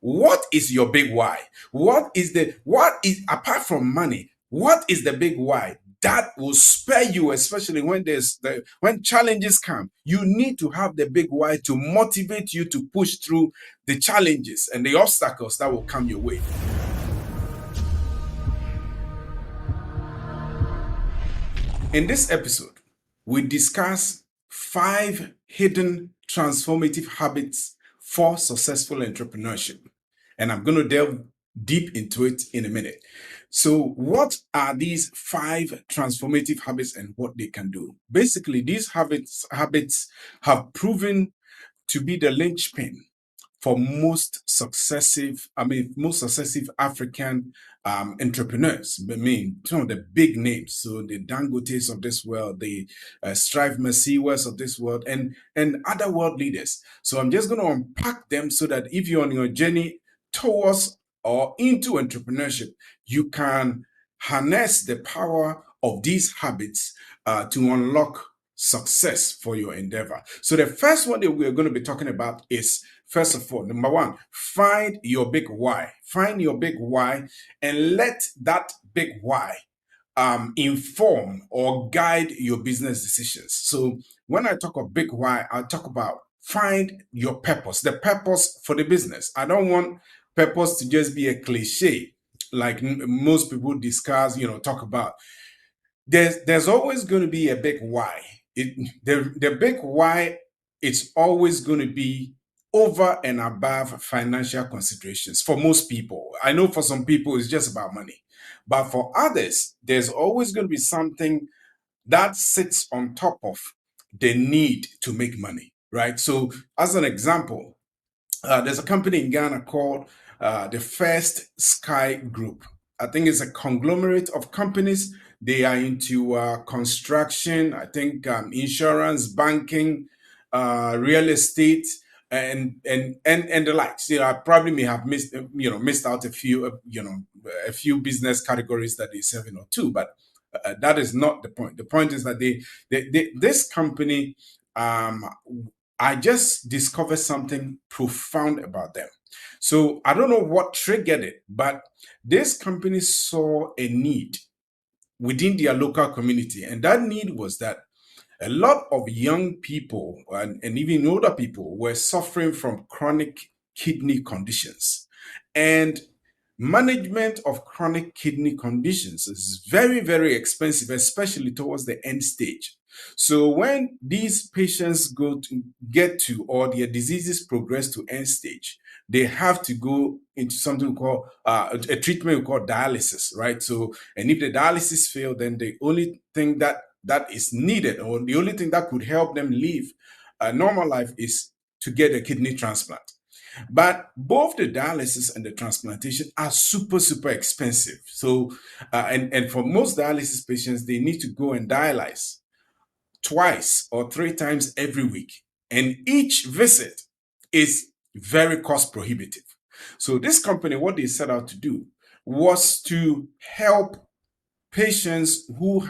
what is your big why? What is, apart from money, what is the big why that will spare you, especially when challenges come? You need to have the big why to motivate you to push through the challenges and the obstacles that will come your way. In this episode, we discuss 5 hidden transformative habits for successful entrepreneurship. And I'm going to delve deep into it in a minute. So, what are these 5 transformative habits and what they can do? Basically, these habits have proven to be the linchpin for most successive African entrepreneurs. I mean, some of the big names, so the Dangotes of this world, the Strive Masiwas of this world, and other world leaders. So I'm just going to unpack them so that if you're on your journey towards or into entrepreneurship, you can harness the power of these habits to unlock success for your endeavor. So the first one that we're going to be talking about is, first of all, number 1, find your big why. Find your big why and let that big why inform or guide your business decisions. So when I talk of big why, I'll talk about find your purpose, the purpose for the business. I don't want purpose to just be a cliche like most people discuss, talk about. There's always going to be a big why. The big why, it's always going to be over and above financial considerations for most people. I know for some people it's just about money, but for others, there's always going to be something that sits on top of the need to make money, right? So, as an example, there's a company in Ghana called the First Sky Group. I think it's a conglomerate of companies. They are into construction, I think insurance, banking, real estate, and the likes. I probably may have missed out a few business categories that they serve in or two, but that is not the point. The point is that this company, I just discovered something profound about them. So I don't know what triggered it, but this company saw a need within their local community. And that need was that a lot of young people and even older people were suffering from chronic kidney conditions. And management of chronic kidney conditions is very, very expensive, especially towards the end stage. So when these patients get to, or their diseases progress to end stage, they have to go into something we call a treatment we call dialysis, right? So, and if the dialysis fail, then the only thing that is needed, or the only thing that could help them live a normal life, is to get a kidney transplant. But both the dialysis and the transplantation are super, super expensive. So, and for most dialysis patients, they need to go and dialyze twice or 3 times every week. And each visit is very cost prohibitive. So this company, what they set out to do was to help patients who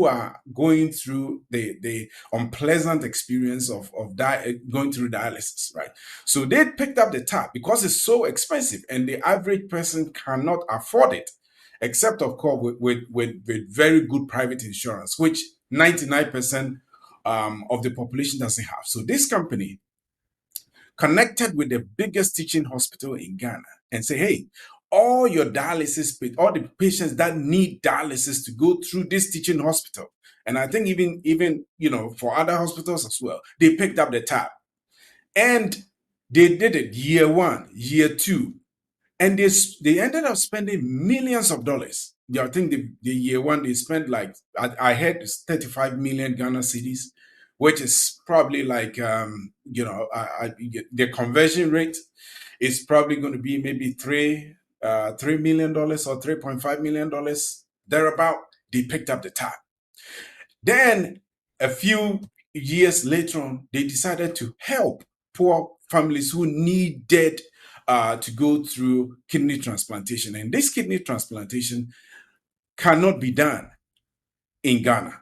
are going through the unpleasant experience of going through dialysis, right? So they picked up the tab because it's so expensive and the average person cannot afford it, except of course with very good private insurance, which 99% of the population doesn't have. So this company connected with the biggest teaching hospital in Ghana and say, hey, all the patients that need dialysis to go through this teaching hospital. And I think even for other hospitals as well, they picked up the tab. And they did it year 1, year 2. And they ended up spending millions of dollars. I think the year 1, they spent like, I heard it's 35 million Ghana cedis, which is probably like, the conversion rate is probably going to be maybe $3 million or $3.5 million, thereabout. They picked up the tab. Then a few years later on, they decided to help poor families who needed to go through kidney transplantation. And this kidney transplantation cannot be done in Ghana,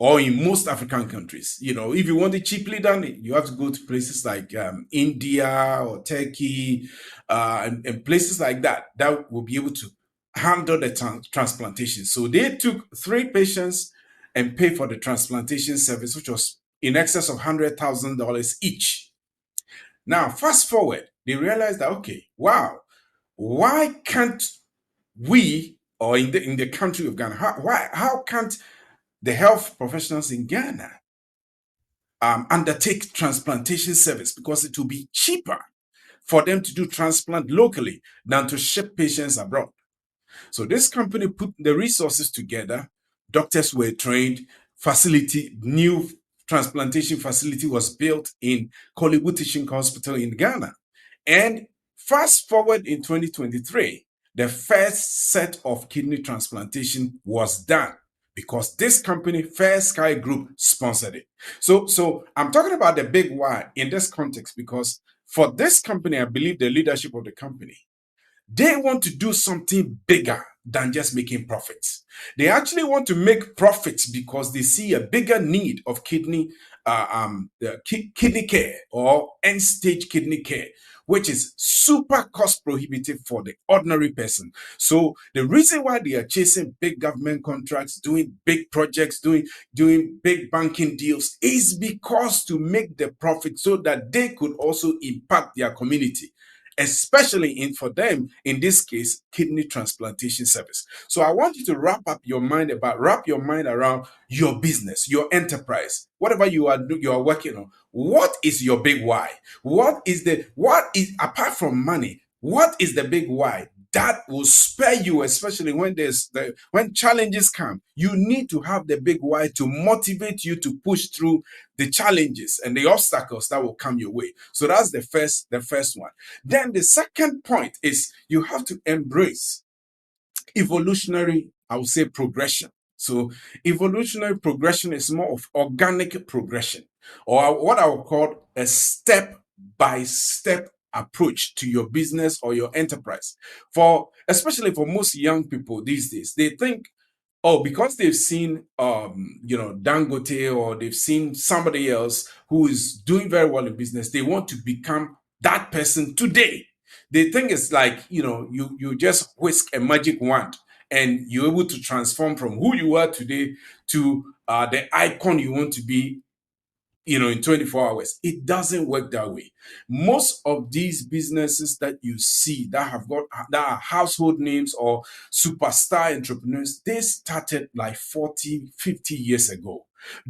or in most African countries. If you want it cheaply done, you have to go to places like India or Turkey, and places like that will be able to handle the transplantation. So they took 3 patients and paid for the transplantation service, which was in excess of $100,000 each. Now, fast forward, they realized that, okay, wow, why can't we, or in the country of Ghana, how can't the health professionals in Ghana undertake transplantation service, because it will be cheaper for them to do transplant locally than to ship patients abroad. So this company put the resources together. Doctors were trained, new transplantation facility was built in Kolebu Teaching Hospital in Ghana. And fast forward in 2023, the first set of kidney transplantation was done because this company, Fair Sky Group, sponsored it. So I'm talking about the big why in this context, because for this company, I believe the leadership of the company, they want to do something bigger than just making profits. They actually want to make profits because they see a bigger need of kidney care or end-stage kidney care, which is super cost prohibitive for the ordinary person. So the reason why they are chasing big government contracts, doing big projects, doing big banking deals, is because to make the profit so that they could also impact their community, especially for them, in this case, kidney transplantation service. So I want you to wrap your mind around your business, your enterprise, whatever you are working on. What is your big why? What is apart from money, what is the big why that will spare you, especially when challenges come? You need to have the big why to motivate you to push through the challenges and the obstacles that will come your way. So that's the first one. Then the second point is you have to embrace evolutionary, I would say, progression. So evolutionary progression is more of organic progression, or what I would call a step-by-step approach to your business or your enterprise. Especially for most young people these days, they think, oh, because they've seen Dangote, or they've seen somebody else who is doing very well in business, they want to become that person today. They think it's like, you just whisk a magic wand and you're able to transform from who you are today to the icon you want to be, in 24 hours. It doesn't work that way. Most of these businesses that you see that are household names or superstar entrepreneurs, they started like 40, 50 years ago,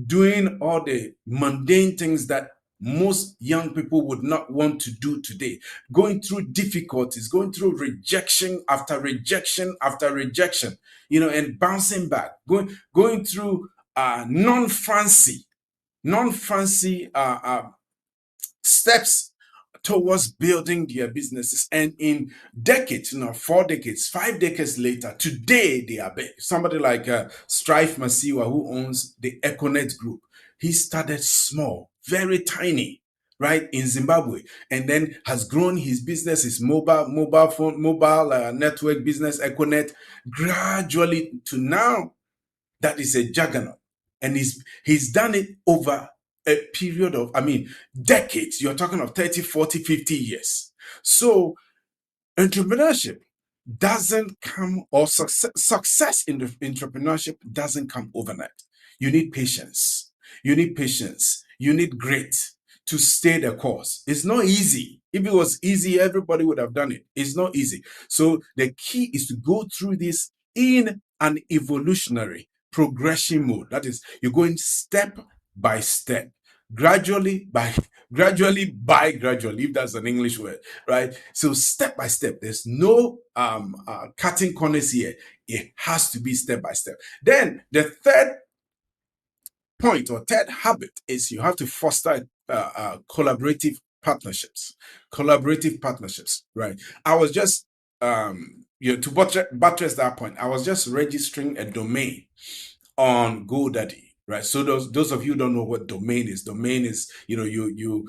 doing all the mundane things that most young people would not want to do today, going through difficulties, going through rejection after rejection after rejection, and bouncing back, going through non-fancy steps towards building their businesses. And in decades, 4 decades, 5 decades later, today they are big. Somebody like Strife Masiwa, who owns the Econet Group, he started small, very tiny, right, in Zimbabwe, and then has grown his business, his mobile network business, Econet, gradually to now that is a juggernaut. And he's done it over a period of, decades. You're talking of 30, 40, 50 years. So entrepreneurship doesn't come, or success in the entrepreneurship doesn't come overnight. You need patience. You need grit to stay the course. It's not easy. If it was easy, everybody would have done it. It's not easy. So the key is to go through this in an evolutionary progression mode. That is, you're going step by step, gradually, if that's an English word, right? So step by step. There's no cutting corners here. It has to be step by step. Then the third point or third habit is you have to foster collaborative partnerships. Right? I was just to buttress that point, I was just registering a domain on GoDaddy. Right. So those of you who don't know what domain is you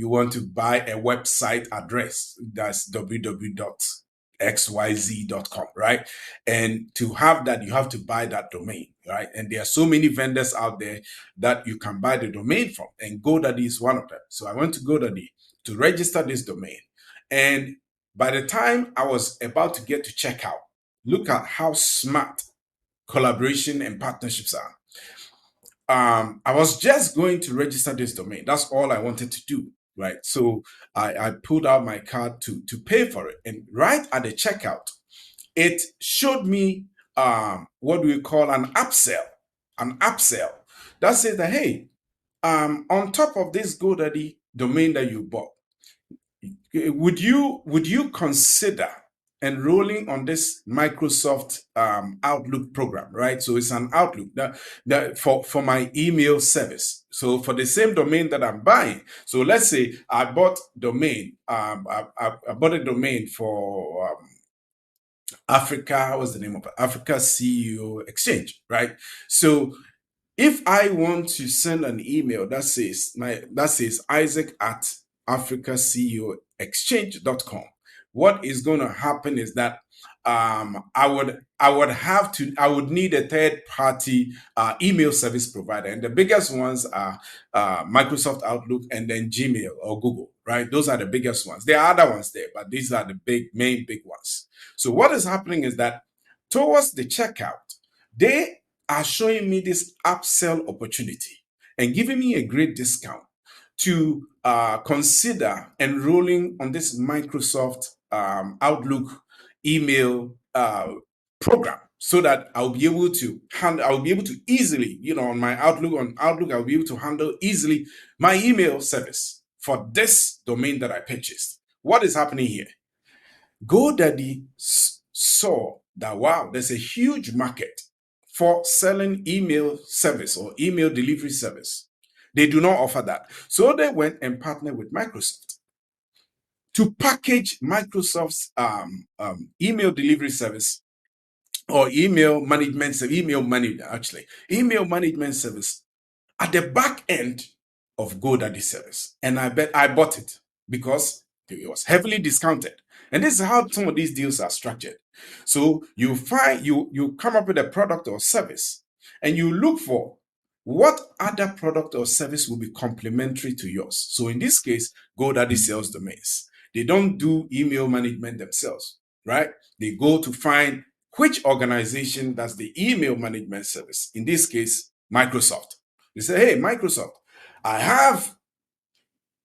want to buy a website address. That's www. xyz.com, right? And to have that, you have to buy that domain, right? And there are so many vendors out there that you can buy the domain from, and GoDaddy is one of them. So I went to GoDaddy to register this domain. And by the time I was about to get to checkout, look at how smart collaboration and partnerships are. I was just going to register this domain. That's all I wanted to do, right? So I pulled out my card to pay for it. And right at the checkout, it showed me what we call an upsell. An upsell. That says that, hey, on top of this GoDaddy domain that you bought, would you consider enrolling on this Microsoft Outlook program, right? So it's an Outlook that for my email service. So for the same domain that I'm buying, so let's say I bought domain, I bought a domain for Africa. What's the name of it? Africa CEO Exchange, right? So if I want to send an email that says Isaac at africaceoexchange.com, what is going to happen is that I would need a third party email service provider, and the biggest ones are Microsoft Outlook and then Gmail or Google, right? Those are the biggest ones. There are other ones there, but these are the main big ones. So what is happening is that towards the checkout, they are showing me this upsell opportunity and giving me a great discount to consider enrolling on this Microsoft Outlook email program, so that I'll be able to easily, on my Outlook, I'll be able to handle easily my email service for this domain that I purchased. What is happening here? GoDaddy saw that, wow, there's a huge market for selling email service or email delivery service. They do not offer that. So they went and partnered with Microsoft to package Microsoft's email delivery service or email management service at the back end of GoDaddy service. And I bought it because it was heavily discounted. And this is how some of these deals are structured. So you come up with a product or service, and you look for what other product or service will be complementary to yours. So in this case, GoDaddy sells domains. They don't do email management themselves, right? They go to find which organization does the email management service. In this case, Microsoft. They say, hey, Microsoft, I have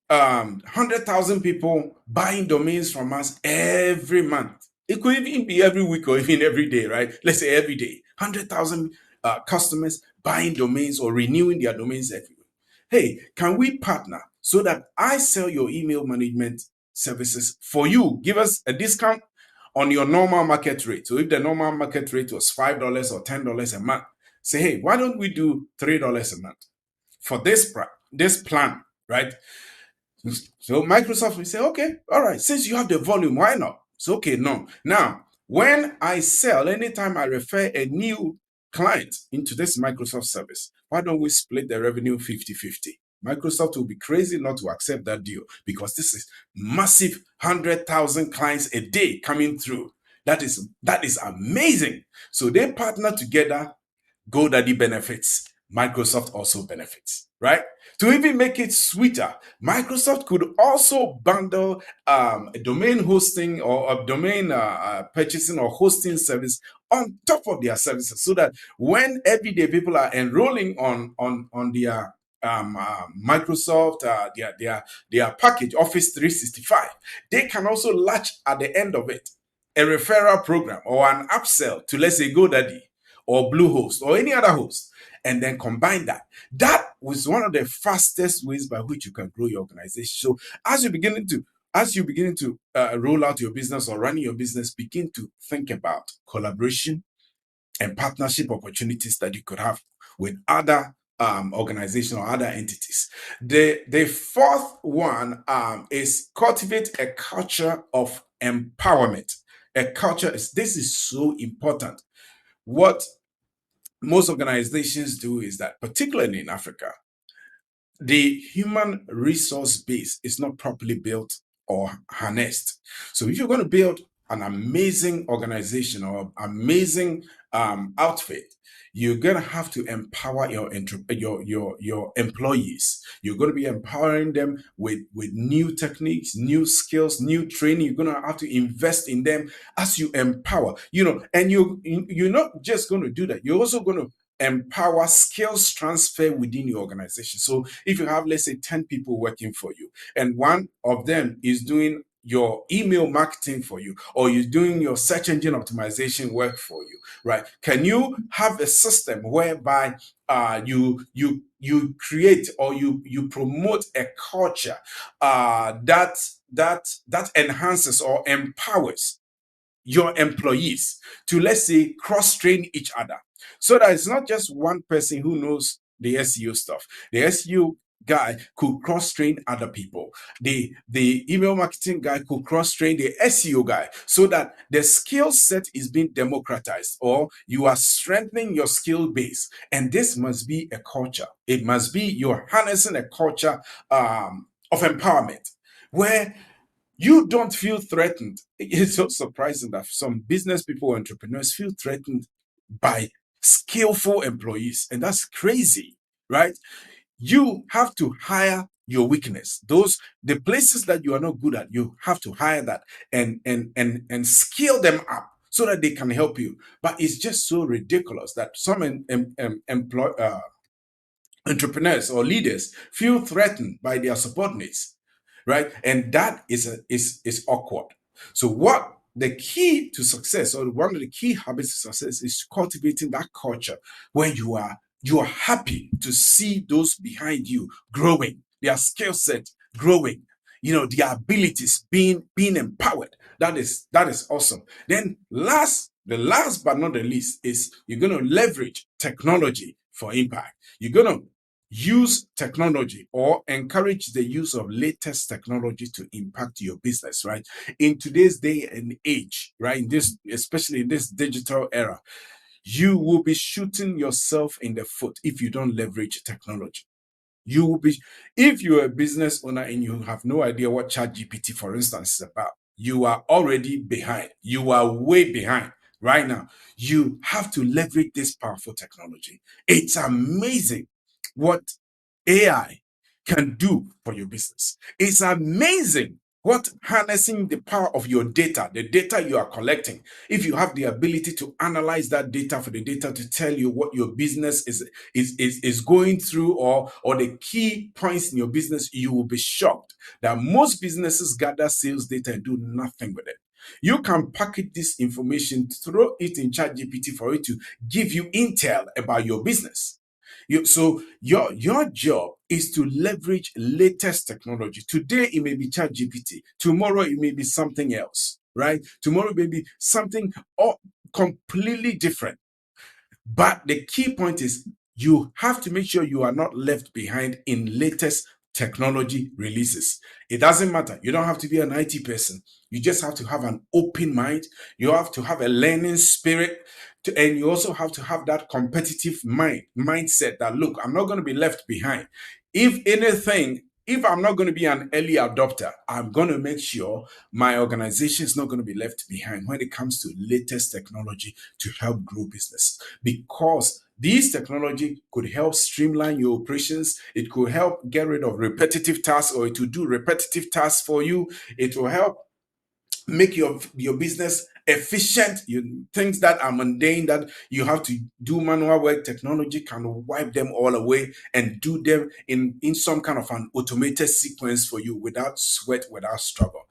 100,000 people buying domains from us every month. It could even be every week or even every day, right? Let's say every day. 100,000 customers buying domains or renewing their domains every week. Hey, can we partner so that I sell your email management services for you? Give us a discount on your normal market rate. So if the normal market rate was $5 or $10 a month, say, hey, why don't we do $3 a month for this plan, right? So Microsoft will say, okay, all right, since you have the volume, why not? So, okay, no. Now, when I sell, anytime I refer a new client into this Microsoft service, why don't we split the revenue 50-50? Microsoft will be crazy not to accept that deal, because this is massive 100,000 clients a day coming through. That is amazing. So they partner together. GoDaddy benefits, Microsoft also benefits, right? To even make it sweeter, Microsoft could also bundle a domain hosting or a domain purchasing or hosting service on top of their services, so that when everyday people are enrolling on their Microsoft, their package Office 365, they can also latch at the end of it a referral program or an upsell to, let's say, GoDaddy or Bluehost or any other host, and then combine that. That was one of the fastest ways by which you can grow your organization. So as you're beginning to roll out your business or running your business, begin to think about collaboration and partnership opportunities that you could have with other organizations or other entities. The fourth one is cultivate a culture of empowerment. This is so important. What most organizations do is that, particularly in Africa, the human resource base is not properly built or harnessed. So if you're going to build an amazing organization or amazing outfit, you're gonna have to empower your employees. You're gonna be empowering them with new techniques, new skills, new training. You're gonna have to invest in them as you empower. And you're not just going to do that. You're also going to empower skills transfer within your organization. So if you have, let's say, 10 people working for you, and one of them is doing your email marketing for you, or you're doing your search engine optimization work for you, right? Can you have a system whereby you create or you promote a culture that enhances or empowers your employees to, let's say, cross train each other, so that it's not just one person who knows the SEO stuff. The SEO guy could cross train other people. The email marketing guy could cross train the SEO guy, so that the skill set is being democratized, or you are strengthening your skill base. And this must be a culture. It must be you're harnessing a culture of empowerment, where you don't feel threatened. It's so surprising that some business people or entrepreneurs feel threatened by skillful employees. And that's crazy, right? You have to hire your weakness. The places that you are not good at, you have to hire that and skill them up so that they can help you. But it's just so ridiculous that some entrepreneurs or leaders feel threatened by their subordinates, right? And that is awkward. So what the key to success, or one of the key habits of success, is cultivating that culture where you are happy to see those behind you growing, their skill set growing, their abilities being empowered. That is awesome. Then the last but not the least is you're going to leverage technology for impact. You're going to use technology or encourage the use of latest technology to impact your business, right? In today's day and age, right? Especially in this digital era, you will be shooting yourself in the foot if you don't leverage technology. You will be, if you're a business owner and you have no idea what ChatGPT, for instance, is about, you are already behind. You are way behind right now. You have to leverage this powerful technology. It's amazing what AI can do for your business. It's amazing what harnessing the power of your data, the data you are collecting, if you have the ability to analyze that data, for the data to tell you what your business is going through, or the key points in your business, you will be shocked that most businesses gather sales data and do nothing with it. You can package this information, throw it in ChatGPT for it to give you intel about your business. So your job is to leverage latest technology. Today it may be ChatGPT. Tomorrow it may be something else, right? Tomorrow it may be something completely different. But the key point is you have to make sure you are not left behind in latest technology releases. It doesn't matter. You don't have to be an IT person. You just have to have an open mind. You have to have a learning spirit. And you also have to have that competitive mindset that, look, I'm not going to be left behind. If anything, if I'm not going to be an early adopter, I'm going to make sure my organization is not going to be left behind when it comes to latest technology to help grow business. Because this technology could help streamline your operations. It could help get rid of repetitive tasks, or it will do repetitive tasks for you. It will help make your business efficient. Things that are mundane, that you have to do manual work, technology can wipe them all away and do them in some kind of an automated sequence for you, without sweat, without struggle.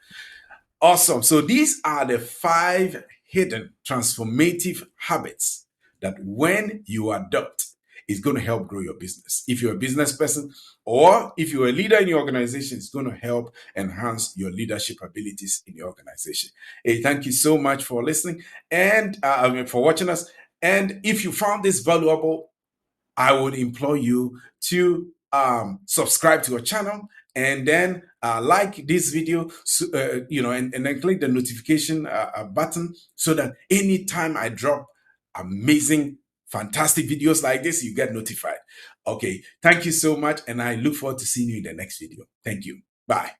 Awesome. So these are the 5 hidden transformative habits that, when you adopt, is going to help grow your business. If you're a business person, or if you're a leader in your organization, it's going to help enhance your leadership abilities in your organization. Hey, thank you so much for listening and for watching us. And if you found this valuable, I would implore you to subscribe to our channel, and then like this video, and then click the notification button, so that anytime I drop amazing, fantastic videos like this, you get notified. Okay, thank you so much, and I look forward to seeing you in the next video. Thank you. Bye.